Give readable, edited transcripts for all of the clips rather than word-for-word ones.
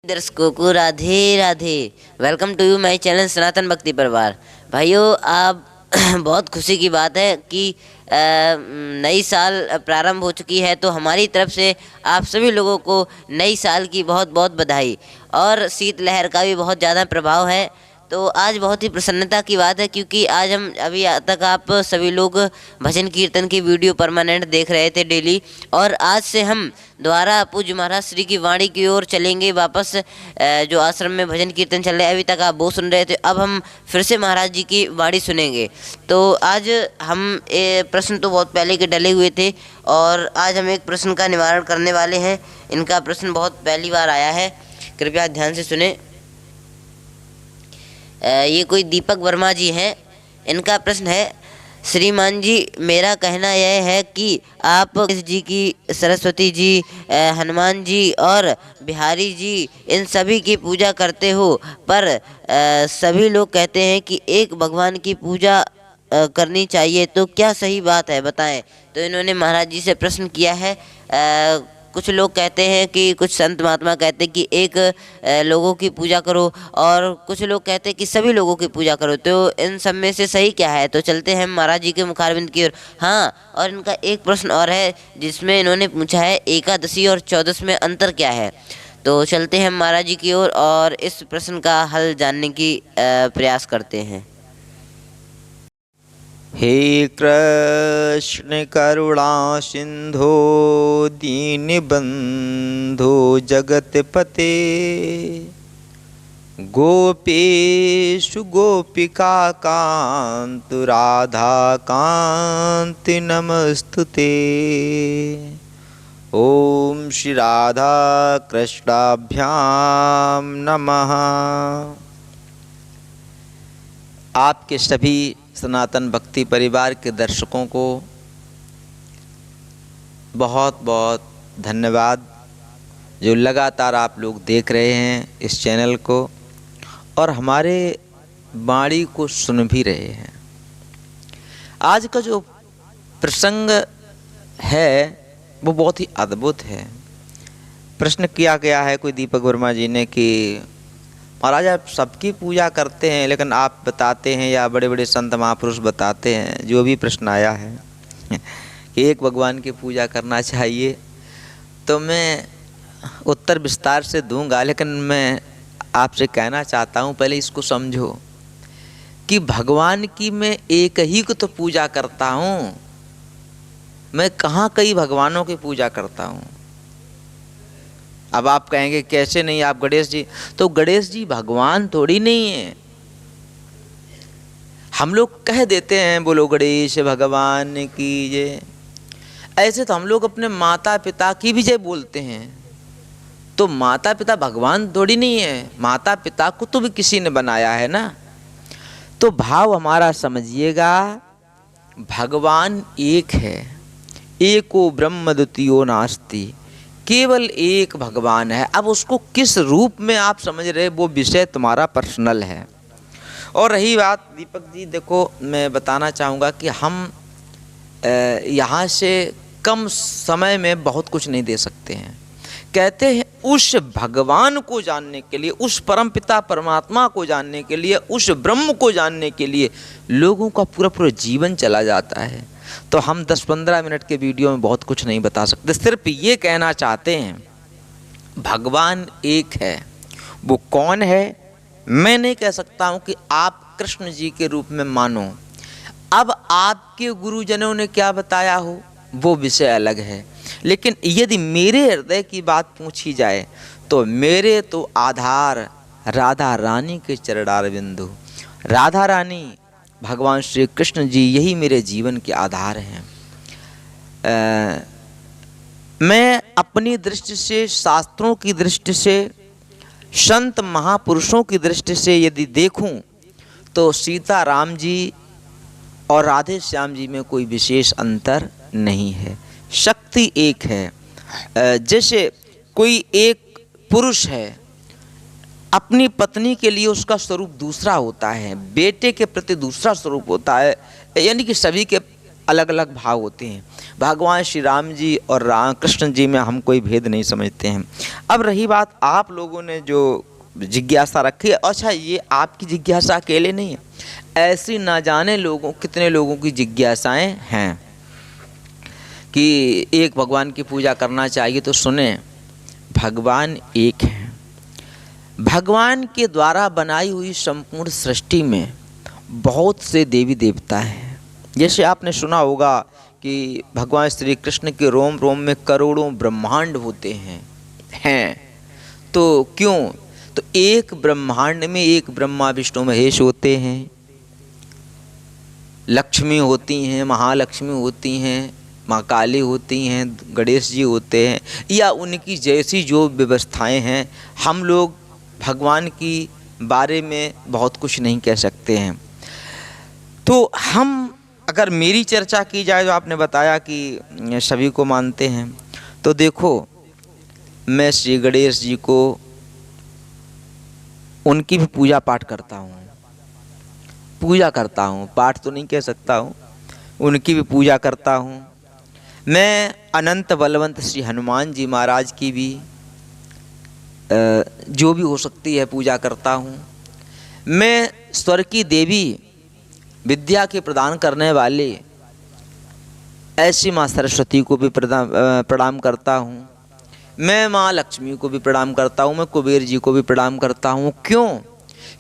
दर्शकों को Radhe Radhe. Welcome to you my channel Sanatan Bhakti Parivar. भाइयों, आप बहुत खुशी की बात है कि नई साल प्रारंभ हो चुकी है, तो हमारी तरफ से आप सभी लोगों को नई साल की बहुत बहुत बधाई। और शीतलहर का भी बहुत ज़्यादा प्रभाव है, तो आज बहुत ही प्रसन्नता की बात है क्योंकि आज हम अभी तक आप सभी लोग भजन कीर्तन की वीडियो परमानेंट देख रहे थे डेली, और आज से हम दोबारा पूज्य महाराज श्री की वाणी की ओर चलेंगे वापस। जो आश्रम में भजन कीर्तन चल रहा है अभी तक आप वो सुन रहे थे, अब हम फिर से महाराज जी की वाणी सुनेंगे। तो आज हम प्रश्न तो बहुत पहले के डले हुए थे, और आज हम एक प्रश्न का निवारण करने वाले हैं। इनका प्रश्न बहुत पहली बार आया है, कृपया ध्यान से सुने। ये कोई दीपक वर्मा जी हैं। इनका प्रश्न है, श्रीमान जी, मेरा कहना यह है कि आप गणेश जी की, सरस्वती जी, हनुमान जी और बिहारी जी, इन सभी की पूजा करते हो, पर सभी लोग कहते हैं कि एक भगवान की पूजा करनी चाहिए, तो क्या सही बात है, बताएं। तो इन्होंने महाराज जी से प्रश्न किया है। कुछ लोग कहते हैं कि, कुछ संत महात्मा कहते हैं कि एक लोगों की पूजा करो, और कुछ लोग कहते हैं कि सभी लोगों की पूजा करो। तो इन सब में से सही क्या है? तो चलते हैं महाराज जी के मुखारबिंद की ओर। हाँ, और इनका एक प्रश्न और है जिसमें इन्होंने पूछा है एकादशी और चौदस में अंतर क्या है। तो चलते हैं महाराज जी की ओर और इस प्रश्न का हल जानने की प्रयास करते हैं। हे कृष्ण करुणा सिंधो दीनबंधो जगतपते, गोपेशु गोपिका कांत राधा कांत नमस्तुते। ओम श्री राधा कृष्णाभ्याम नमः। आपके सभी सनातन भक्ति परिवार के दर्शकों को बहुत बहुत धन्यवाद, जो लगातार आप लोग देख रहे हैं इस चैनल को और हमारे वाणी को सुन भी रहे हैं। आज का जो प्रसंग है वो बहुत ही अद्भुत है। प्रश्न किया गया है कोई दीपक वर्मा जी ने कि महाराज, आप सबकी पूजा करते हैं, लेकिन आप बताते हैं या बड़े बड़े संत महापुरुष बताते हैं, जो भी प्रश्न आया है कि एक भगवान की पूजा करना चाहिए, तो मैं उत्तर विस्तार से दूंगा, लेकिन मैं आपसे कहना चाहता हूं, पहले इसको समझो कि भगवान की मैं एक ही को तो पूजा करता हूं, मैं कहाँ कई भगवानों की पूजा करता हूं। अब आप कहेंगे कैसे नहीं, आप गणेश जी, तो गणेश जी भगवान थोड़ी नहीं है। हम लोग कह देते हैं बोलो गणेश भगवान की जय, ऐसे तो हम लोग अपने माता पिता की भी जय बोलते हैं। तो माता पिता भगवान थोड़ी नहीं है, माता पिता को तो भी किसी ने बनाया है ना। तो भाव हमारा समझिएगा, भगवान एक है, एको ब्रह्म द्वितीयो नास्ति, केवल एक भगवान है। अब उसको किस रूप में आप समझ रहे, वो विषय तुम्हारा पर्सनल है। और रही बात दीपक जी, देखो मैं बताना चाहूँगा कि हम यहाँ से कम समय में बहुत कुछ नहीं दे सकते हैं। कहते हैं उस भगवान को जानने के लिए, उस परमपिता परमात्मा को जानने के लिए, उस ब्रह्म को जानने के लिए लोगों का पूरा पूरा जीवन चला जाता है। तो हम 10-15 मिनट के वीडियो में बहुत कुछ नहीं बता सकते। सिर्फ ये कहना चाहते हैं भगवान एक है। वो कौन है मैं नहीं कह सकता हूँ कि आप कृष्ण जी के रूप में मानो। अब आपके गुरुजनों ने क्या बताया हो वो विषय अलग है, लेकिन यदि मेरे हृदय की बात पूछी जाए तो मेरे तो आधार राधा रानी के चरणारविंदु, राधा रानी भगवान श्री कृष्ण जी, यही मेरे जीवन के आधार हैं। मैं अपनी दृष्टि से, शास्त्रों की दृष्टि से, संत महापुरुषों की दृष्टि से यदि देखूं तो सीता राम जी और राधे श्याम जी में कोई विशेष अंतर नहीं है, शक्ति एक है। जैसे कोई एक पुरुष है, अपनी पत्नी के लिए उसका स्वरूप दूसरा होता है, बेटे के प्रति दूसरा स्वरूप होता है, यानी कि सभी के अलग अलग भाव होते हैं। भगवान श्री राम जी और राम कृष्ण जी में हम कोई भेद नहीं समझते हैं। अब रही बात आप लोगों ने जो जिज्ञासा रखी है, अच्छा ये आपकी जिज्ञासा अकेले नहीं है, ऐसी ना जाने लोगों कितने लोगों की जिज्ञासाएं हैं कि एक भगवान की पूजा करना चाहिए। तो सुने, भगवान एक है। भगवान के द्वारा बनाई हुई संपूर्ण सृष्टि में बहुत से देवी देवता हैं। जैसे आपने सुना होगा कि भगवान श्री कृष्ण के रोम रोम में करोड़ों ब्रह्मांड होते हैं। तो क्यों? तो एक ब्रह्मांड में एक ब्रह्मा विष्णु महेश होते हैं, लक्ष्मी होती हैं, महालक्ष्मी होती हैं, माँ काली होती हैं, गणेश जी होते हैं, या उनकी जैसी जो व्यवस्थाएं हैं। हम लोग भगवान की बारे में बहुत कुछ नहीं कह सकते हैं। तो हम अगर मेरी चर्चा की जाए, जो आपने बताया कि सभी को मानते हैं, तो देखो मैं श्री गणेश जी को उनकी भी पूजा पाठ करता हूँ, पाठ तो नहीं कह सकता हूँ, उनकी भी पूजा करता हूँ। मैं अनंत बलवंत श्री हनुमान जी महाराज की भी जो भी हो सकती है पूजा करता हूँ। मैं स्वर की देवी विद्या के प्रदान करने वाले ऐसी माँ सरस्वती को भी प्रणाम करता हूँ। मैं माँ लक्ष्मी को भी प्रणाम करता हूँ, मैं कुबेर जी को भी प्रणाम करता हूँ। क्यों?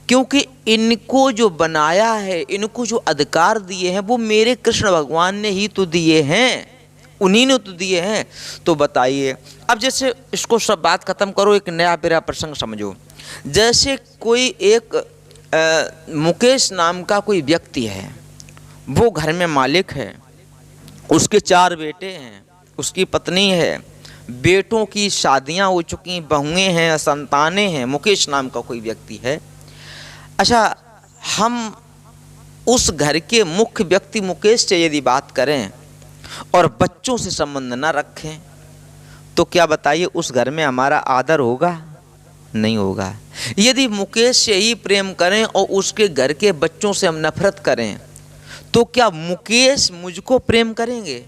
क्योंकि इनको जो बनाया है, इनको जो अधिकार दिए हैं, वो मेरे कृष्ण भगवान ने ही तो दिए हैं, उन्हीं ने तो दिए हैं। तो बताइए, अब जैसे इसको सब बात खत्म करो, एक नया मेरा प्रसंग समझो। जैसे कोई एक मुकेश नाम का कोई व्यक्ति है, वो घर में मालिक है, उसके 4 बेटे हैं, उसकी पत्नी है, बेटों की शादियां हो चुकी, बहुएं हैं, संतानें हैं। मुकेश नाम का कोई व्यक्ति है। अच्छा, हम उस घर के मुख्य व्यक्ति मुकेश से यदि बात करें और बच्चों से संबंध न रखें, तो क्या बताइए उस घर में हमारा आदर होगा? नहीं होगा। यदि मुकेश से ही प्रेम करें और उसके घर के बच्चों से हम नफरत करें, तो क्या मुकेश मुझको प्रेम करेंगे?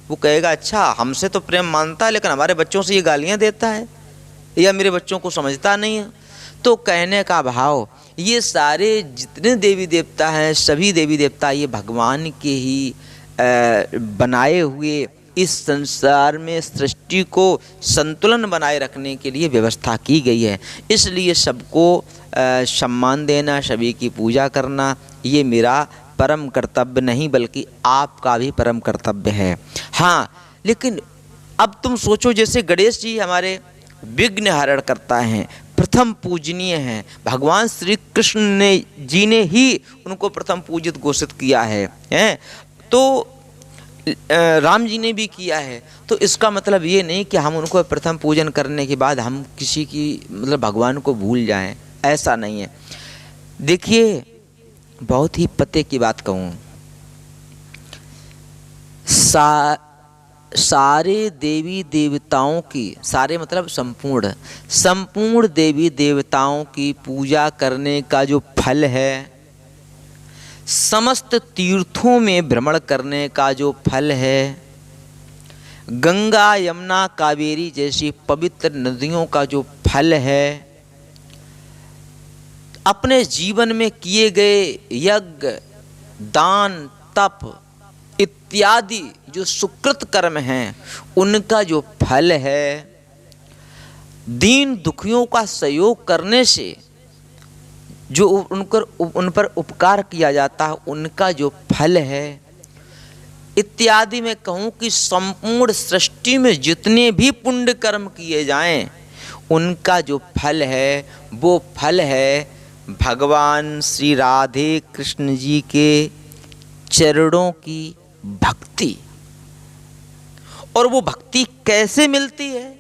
वो कहेगा अच्छा हमसे तो प्रेम मानता है, लेकिन हमारे बच्चों से ये गालियां देता है, या मेरे बच्चों को समझता नहीं है। तो कहने का भाव, ये सारे जितने देवी देवता हैं, सभी देवी देवता ये भगवान के ही बनाए हुए इस संसार में सृष्टि को संतुलन बनाए रखने के लिए व्यवस्था की गई है। इसलिए सबको सम्मान देना, सभी की पूजा करना, ये मेरा परम कर्तव्य नहीं बल्कि आपका भी परम कर्तव्य है। हाँ, लेकिन अब तुम सोचो, जैसे गणेश जी हमारे विघ्न हरण करता है, प्रथम पूजनीय हैं, भगवान श्री कृष्ण जी ने ही उनको प्रथम पूजित घोषित किया है, तो राम जी ने भी किया है। तो इसका मतलब ये नहीं कि हम उनको प्रथम पूजन करने के बाद हम किसी की मतलब भगवान को भूल जाएं, ऐसा नहीं है। देखिए, बहुत ही पते की बात कहूँ, सारे देवी देवताओं की, सारे मतलब संपूर्ण देवी देवताओं की पूजा करने का जो फल है, समस्त तीर्थों में भ्रमण करने का जो फल है, गंगा यमुना कावेरी जैसी पवित्र नदियों का जो फल है, अपने जीवन में किए गए यज्ञ, दान, तप इत्यादि जो सुकृत कर्म हैं, उनका जो फल है, दीन दुखियों का सहयोग करने से जो उन पर उपकार किया जाता है, उनका जो फल है, इत्यादि में कहूँ कि संपूर्ण सृष्टि में जितने भी पुण्य कर्म किए जाएं, उनका जो फल है, वो फल है भगवान श्री राधे कृष्ण जी के चरणों की भक्ति। और वो भक्ति कैसे मिलती है,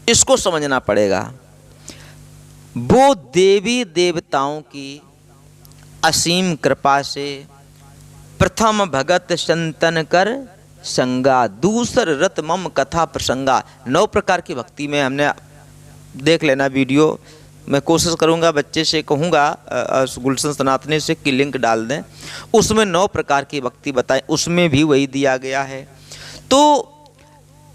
इसको समझना पड़ेगा। वो देवी देवताओं की असीम कृपा से प्रथम भगत संतन कर संगा, दूसर रत मम कथा प्रसंगा। 9 प्रकार की भक्ति में हमने देख लेना वीडियो, मैं कोशिश करूंगा, बच्चे से कहूँगा गुलशन सनातनी से कि लिंक डाल दें, उसमें 9 प्रकार की भक्ति बताएं, उसमें भी वही दिया गया है। तो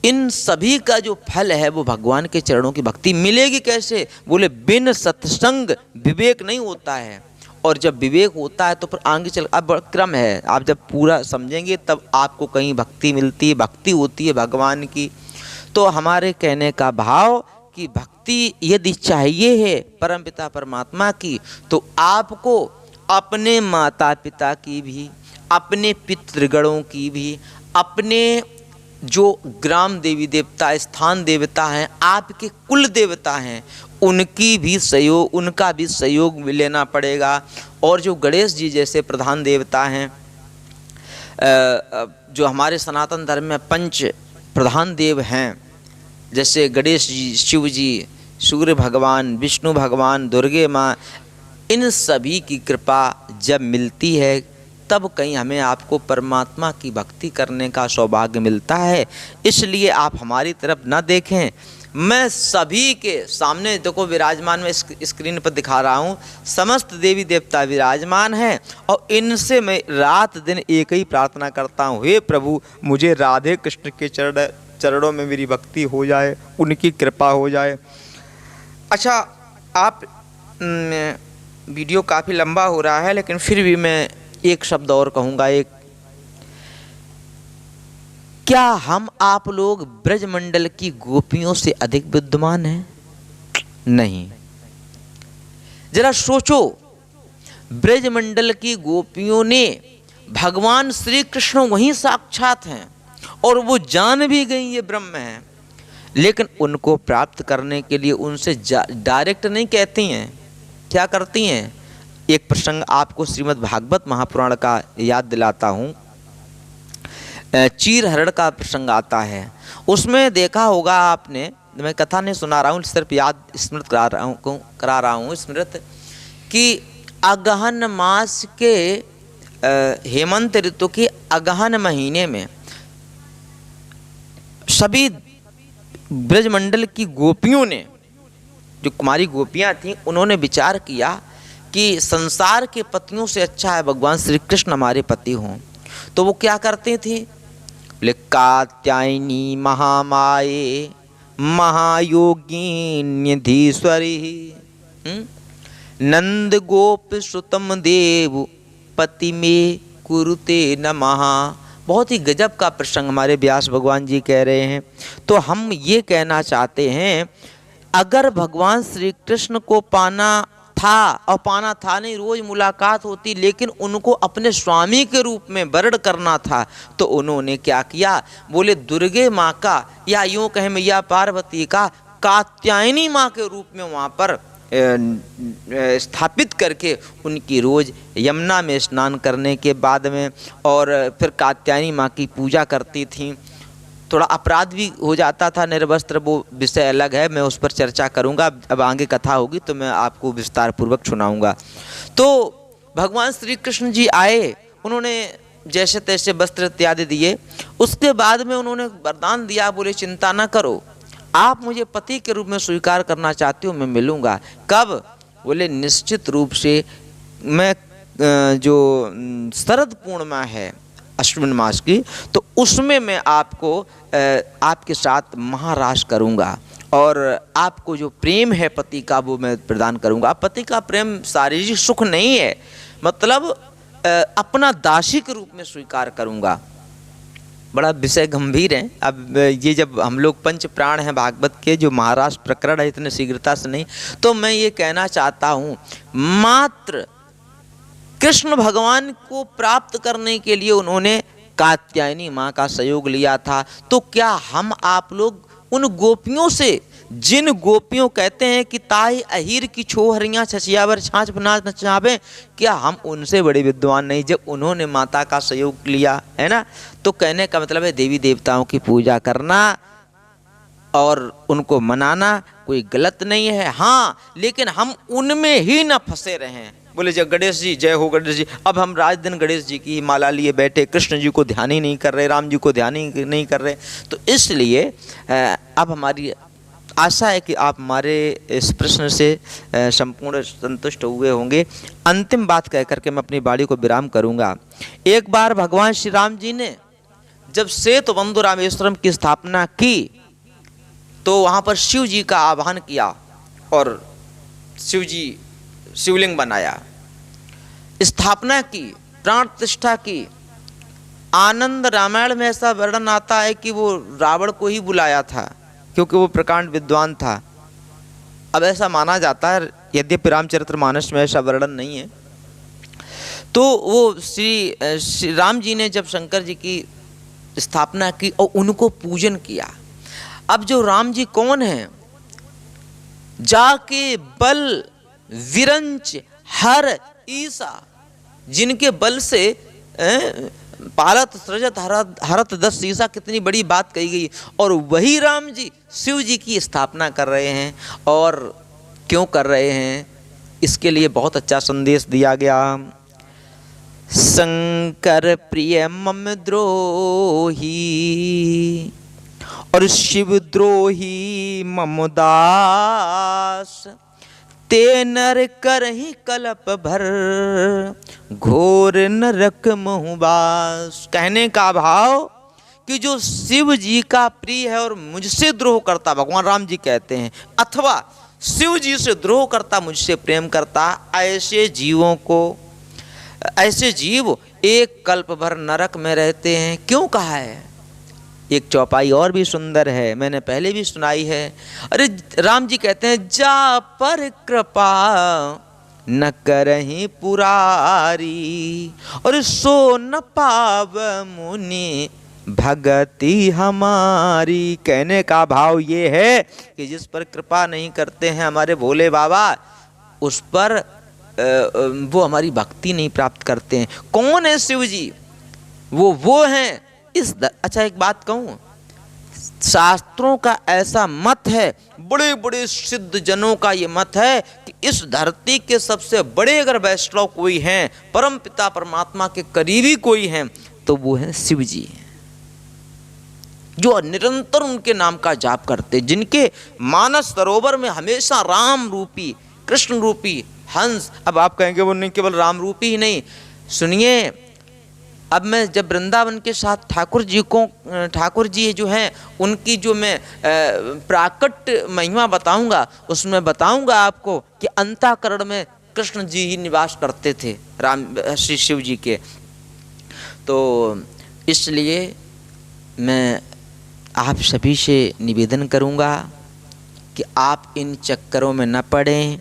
इन सभी का जो फल है वो भगवान के चरणों की भक्ति मिलेगी कैसे? बोले बिन सत्संग विवेक नहीं होता है, और जब विवेक होता है तो फिर आगे चल, अब क्रम है, आप जब पूरा समझेंगे तब आपको कहीं भक्ति मिलती है, भक्ति होती है भगवान की। तो हमारे कहने का भाव कि भक्ति यदि चाहिए है परमपिता परमात्मा की, तो आपको अपने माता पिता की भी, अपने पितृगणों की भी, अपने जो ग्राम देवी देवता, स्थान देवता हैं, आपके कुल देवता हैं, उनका भी सहयोग लेना पड़ेगा। और जो गणेश जी जैसे प्रधान देवता हैं, जो हमारे सनातन धर्म में 5 प्रधान देव हैं, जैसे गणेश जी, शिव जी, सूर्य भगवान, विष्णु भगवान, दुर्गे माँ, इन सभी की कृपा जब मिलती है तब कहीं हमें आपको परमात्मा की भक्ति करने का सौभाग्य मिलता है। इसलिए आप हमारी तरफ न देखें, मैं सभी के सामने देखो विराजमान, मैं स्क्रीन पर दिखा रहा हूँ, समस्त देवी देवता विराजमान हैं, और इनसे मैं रात दिन एक ही प्रार्थना करता हूँ, हे प्रभु मुझे राधे कृष्ण के चरणों में मेरी भक्ति हो जाए, उनकी कृपा हो जाए। अच्छा, आप वीडियो काफ़ी लंबा हो रहा है, लेकिन फिर भी मैं एक शब्द और कहूँगा। क्या हम आप लोग ब्रजमंडल की गोपियों से अधिक विद्वान हैं? नहीं। जरा सोचो, ब्रजमंडल की गोपियों ने, भगवान श्री कृष्ण वहीं साक्षात हैं और वो जान भी गई ये ब्रह्म है, लेकिन उनको प्राप्त करने के लिए उनसे डायरेक्ट नहीं कहती हैं, क्या करती हैं? एक प्रसंग आपको श्रीमद् भागवत महापुराण का याद दिलाता हूँ। चीर हरण का प्रसंग आता है, उसमें देखा होगा आपने, मैं कथा नहीं सुना रहा हूँ, सिर्फ याद स्मृत करा रहा हूँ स्मृत, कि अगहन मास के हेमंत ऋतु के अगहन महीने में सभी ब्रजमंडल की गोपियों ने, जो कुमारी गोपियाँ थीं, उन्होंने विचार किया कि संसार के पतियों से अच्छा है भगवान श्री कृष्ण हमारे पति हों। तो वो क्या करते थे? बोले कात्यायनी महामाये महायोगिन्यधीश्वरी नंद गोप सुतम देव पति में कुरुते नमः। बहुत ही गजब का प्रसंग हमारे व्यास भगवान जी कह रहे हैं। तो हम ये कहना चाहते हैं, अगर भगवान श्री कृष्ण को पाना था, और पाना था नहीं, रोज मुलाकात होती, लेकिन उनको अपने स्वामी के रूप में वर्ण करना था, तो उन्होंने क्या किया? बोले दुर्गे माँ का, या यूँ कहें मैया पार्वती का, कात्यायनी माँ के रूप में वहाँ पर स्थापित करके उनकी रोज यमुना में स्नान करने के बाद में, और फिर कात्यायनी माँ की पूजा करती थीं। थोड़ा अपराध भी हो जाता था निर्वस्त्र, वो विषय अलग है, मैं उस पर चर्चा करूंगा। अब आगे कथा होगी तो मैं आपको विस्तार पूर्वक सुनाऊंगा। तो भगवान श्री कृष्ण जी आए, उन्होंने जैसे तैसे वस्त्र इत्यादि दिए, उसके बाद में उन्होंने वरदान दिया, बोले चिंता ना करो, आप मुझे पति के रूप में स्वीकार करना चाहते हो, मैं मिलूंगा। कब? बोले निश्चित रूप से मैं जो शरद पूर्णिमा है अश्विन मास की, तो उसमें मैं आपको आपके साथ महारास करूंगा, और आपको जो प्रेम है पति का वो मैं प्रदान करूंगा। पति का प्रेम शारीरिक सुख नहीं है, मतलब अपना दासी के रूप में स्वीकार करूंगा। बड़ा विषय गंभीर है। अब ये जब हम लोग पंच प्राण हैं भागवत के, जो महाराज प्रकरण है, इतने शीघ्रता से नहीं, तो मैं ये कहना चाहता हूँ, मात्र कृष्ण भगवान को प्राप्त करने के लिए उन्होंने कात्यायनी माँ का सहयोग लिया था। तो क्या हम आप लोग उन गोपियों से, जिन गोपियों कहते हैं कि ताई अहीर की छोहरियाँ छछियावर छाछ बना नचावे, क्या हम उनसे बड़े विद्वान नहीं जब उन्होंने माता का सहयोग लिया है ना? तो कहने का मतलब है देवी देवताओं की पूजा करना और उनको मनाना कोई गलत नहीं है। हाँ, लेकिन हम उनमें ही न फंसे रहें। बोले जब गणेश जी, जय हो गणेश जी, अब हम रात दिन गणेश जी की माला लिए बैठे, कृष्ण जी को ध्यान ही नहीं कर रहे, राम जी को ध्यान ही नहीं कर रहे। तो इसलिए अब हमारी आशा है कि आप हमारे इस प्रश्न से संपूर्ण संतुष्ट हुए होंगे। अंतिम बात कह करके मैं अपनी वाणी को विराम करूंगा। एक बार भगवान श्री राम जी ने जब सेतुबंधु रामेश्वरम की स्थापना की तो वहाँ पर शिव जी का आह्वान किया और शिव जी शिवलिंग बनाया, स्थापना की, प्राण प्रतिष्ठा की। आनंद रामायण में ऐसा वर्णन आता है कि वो रावण को ही बुलाया था क्योंकि वो प्रकांड विद्वान था। अब ऐसा माना जाता है, यद्यपि रामचरितमानस में ऐसा वर्णन नहीं है। तो वो श्री राम जी ने जब शंकर जी की स्थापना की और उनको पूजन किया। अब जो राम जी कौन हैं? जाके बल विरंच हर ईसा, जिनके बल से पालत सृजत हरत 10 ईसा, कितनी बड़ी बात कही गई। और वही राम जी शिव जी की स्थापना कर रहे हैं। और क्यों कर रहे हैं, इसके लिए बहुत अच्छा संदेश दिया गया। शंकर प्रिय मम द्रोही और शिव द्रोही मम दास, ते नर करहि कलप भर घोर नरक महुबास। कहने का भाव कि जो शिव जी का प्रिय है और मुझसे द्रोह करता, भगवान राम जी कहते हैं, अथवा शिव जी से द्रोह करता, मुझसे प्रेम करता, ऐसे जीवों को, ऐसे जीव एक कल्प भर नरक में रहते हैं। क्यों कहा है? एक चौपाई और भी सुंदर है, मैंने पहले भी सुनाई है। अरे राम जी कहते हैं, जा पर कृपा न करहि पुरारी और सो न पाव मुनि भगति हमारी। कहने का भाव ये है कि जिस पर कृपा नहीं करते हैं हमारे भोले बाबा, उस पर वो हमारी भक्ति नहीं प्राप्त करते हैं। कौन है शिव जी? वो हैं अच्छा एक बात कहूँ, शास्त्रों का ऐसा मत है, बड़े बड़े सिद्ध जनों का ये मत है कि इस धरती के सबसे बड़े अगर वैष्णव कोई हैं, परम पिता परमात्मा के करीबी कोई हैं, तो वो हैं शिव जी, जो निरंतर उनके नाम का जाप करते, जिनके मानस सरोवर में हमेशा राम रूपी, कृष्ण रूपी हंस। अब आप कहेंगे वो नहीं केवल राम रूपी ही नहीं, सुनिए, अब मैं जब वृंदावन के साथ ठाकुर जी जो हैं उनकी जो मैं प्राकट महिमा बताऊंगा, उसमें बताऊंगा आपको कि अंतःकरण में कृष्ण जी ही निवास करते थे, श्री शिव जी के। तो इसलिए मैं आप सभी से निवेदन करूंगा कि आप इन चक्करों में न पड़ें,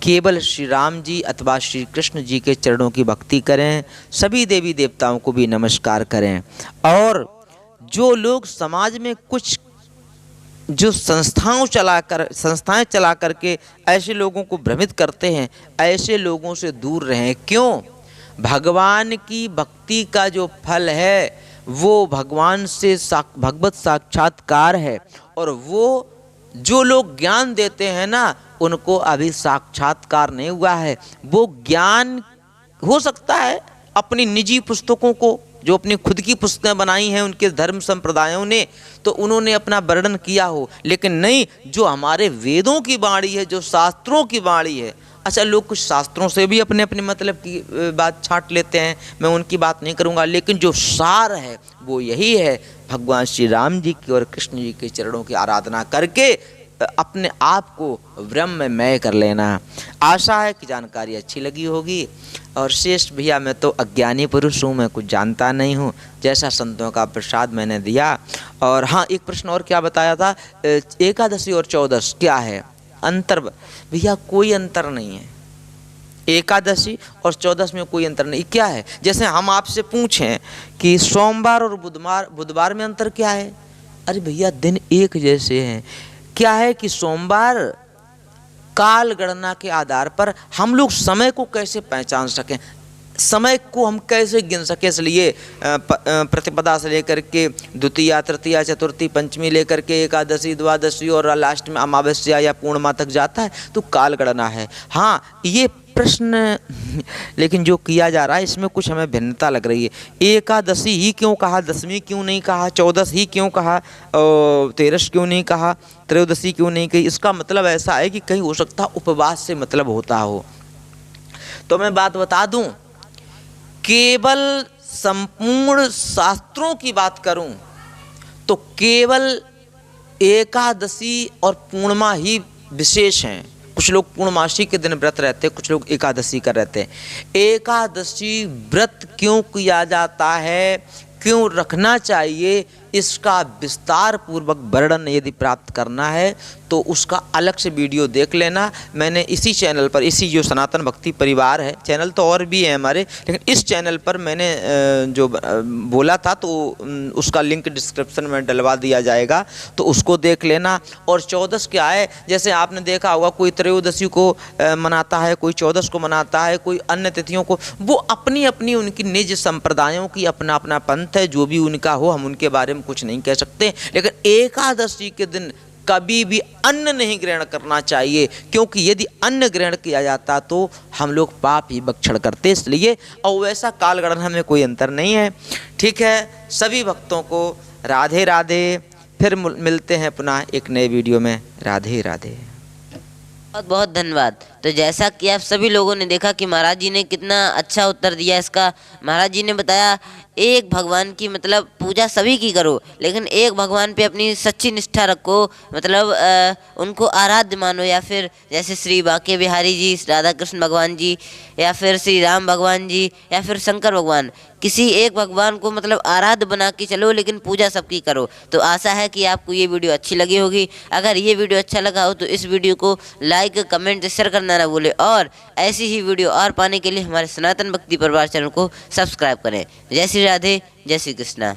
केवल श्री राम जी अथवा श्री कृष्ण जी के चरणों की भक्ति करें, सभी देवी देवताओं को भी नमस्कार करें। और जो लोग समाज में कुछ जो संस्थाएं चला करके ऐसे लोगों को भ्रमित करते हैं, ऐसे लोगों से दूर रहें। क्यों? भगवान की भक्ति का जो फल है वो भगवान से भगवत साक्षात्कार है, और वो जो लोग ज्ञान देते हैं ना, उनको अभी साक्षात्कार नहीं हुआ है। वो ज्ञान हो सकता है अपनी निजी पुस्तकों को, जो अपनी खुद की पुस्तकें बनाई हैं उनके धर्म संप्रदायों ने, तो उन्होंने अपना वर्णन किया हो, लेकिन नहीं, जो हमारे वेदों की वाणी है, जो शास्त्रों की वाणी है। अच्छा, लोग कुछ शास्त्रों से भी अपने अपने मतलब की बात छांट लेते हैं, मैं उनकी बात नहीं करूँगा, लेकिन जो सार है वो यही है, भगवान श्री राम जी की और कृष्ण जी के चरणों की आराधना करके अपने आप को ब्रह्ममय कर लेना। आशा है कि जानकारी अच्छी लगी होगी। और शेष भैया, मैं तो अज्ञानी पुरुष हूँ, मैं कुछ जानता नहीं हूँ, जैसा संतों का प्रसाद मैंने दिया। और हाँ, एक प्रश्न और क्या बताया था, एकादशी और चौदस क्या है अंतर? भैया कोई अंतर नहीं है, एकादशी और चौदस में कोई अंतर नहीं। क्या है? जैसे हम आपसे पूछें कि सोमवार और बुधवार में अंतर क्या है? अरे भैया दिन एक जैसे हैं। क्या है कि सोमवार काल गणना के आधार पर हम लोग समय को कैसे पहचान सकें, समय को हम कैसे गिन सके, इसलिए प्रतिपदा से लेकर के द्वितीया, तृतीया, चतुर्थी, पंचमी लेकर के एकादशी, द्वादशी और लास्ट में अमावस्या या पूर्णिमा तक जाता है, तो काल गणना है। हाँ, ये प्रश्न लेकिन जो किया जा रहा है इसमें कुछ हमें भिन्नता लग रही है। एकादशी ही क्यों कहा, दसवीं क्यों नहीं कहा, चौदस ही क्यों कहा, तेरस क्यों नहीं कहा, त्रयोदशी क्यों नहीं कही? इसका मतलब ऐसा है कि कहीं हो सकता उपवास से मतलब होता हो। तो मैं बात बता दूं, केवल संपूर्ण शास्त्रों की बात करूं तो केवल एकादशी और पूर्णिमा ही विशेष हैं। कुछ लोग पूर्णमासी के दिन व्रत रहते हैं, कुछ लोग एकादशी कर रहते हैं। एकादशी व्रत क्यों किया जाता है, क्यों रखना चाहिए, इसका विस्तार पूर्वक वर्णन यदि प्राप्त करना है तो उसका अलग से वीडियो देख लेना। मैंने इसी चैनल पर, इसी जो सनातन भक्ति परिवार है, चैनल तो और भी है हमारे, लेकिन इस चैनल पर मैंने जो बोला था तो उसका लिंक डिस्क्रिप्शन में डलवा दिया जाएगा, तो उसको देख लेना। और चौदस क्या है, जैसे आपने देखा होगा कोई त्रयोदशी को मनाता है, कोई चौदस को मनाता है, कोई अन्य तिथियों को, वो अपनी अपनी उनकी निज संप्रदायों की अपना अपना पंथ है, जो भी उनका हो, हम उनके बारे में कुछ नहीं कह सकते। लेकिन एकादशी के दिन कभी भी अन्न नहीं ग्रहण करना चाहिए, क्योंकि यदि अन्न ग्रहण किया जाता तो हम लोग पाप ही भक्षण करते, इसलिए। और वैसा काल गणना में कोई अंतर नहीं है। ठीक है, सभी भक्तों को राधे राधे। फिर मिलते हैं पुनः एक नए वीडियो में। राधे राधे। बहुत बहुत धन्यवाद। तो जैसा कि आप सभी लोगों ने देखा कि महाराज जी ने कितना अच्छा उत्तर दिया इसका। महाराज जी ने बताया एक भगवान की मतलब पूजा सभी की करो, लेकिन एक भगवान पे अपनी सच्ची निष्ठा रखो, मतलब उनको आराध्य मानो, या फिर जैसे श्री बांके बिहारी जी, राधा कृष्ण भगवान जी, या फिर श्री राम भगवान जी, या फिर शंकर भगवान, किसी एक भगवान को मतलब आराध्य बना के चलो, लेकिन पूजा सबकी करो। तो आशा है कि आपको ये वीडियो अच्छी लगी होगी। अगर ये वीडियो अच्छा लगा हो तो इस वीडियो को लाइक, कमेंट, शेयर करना ना भूले, और ऐसी ही वीडियो और पाने के लिए हमारे सनातन भक्ति परिवार चैनल को सब्सक्राइब करें। जय श्री राधे, जय श्री कृष्णा।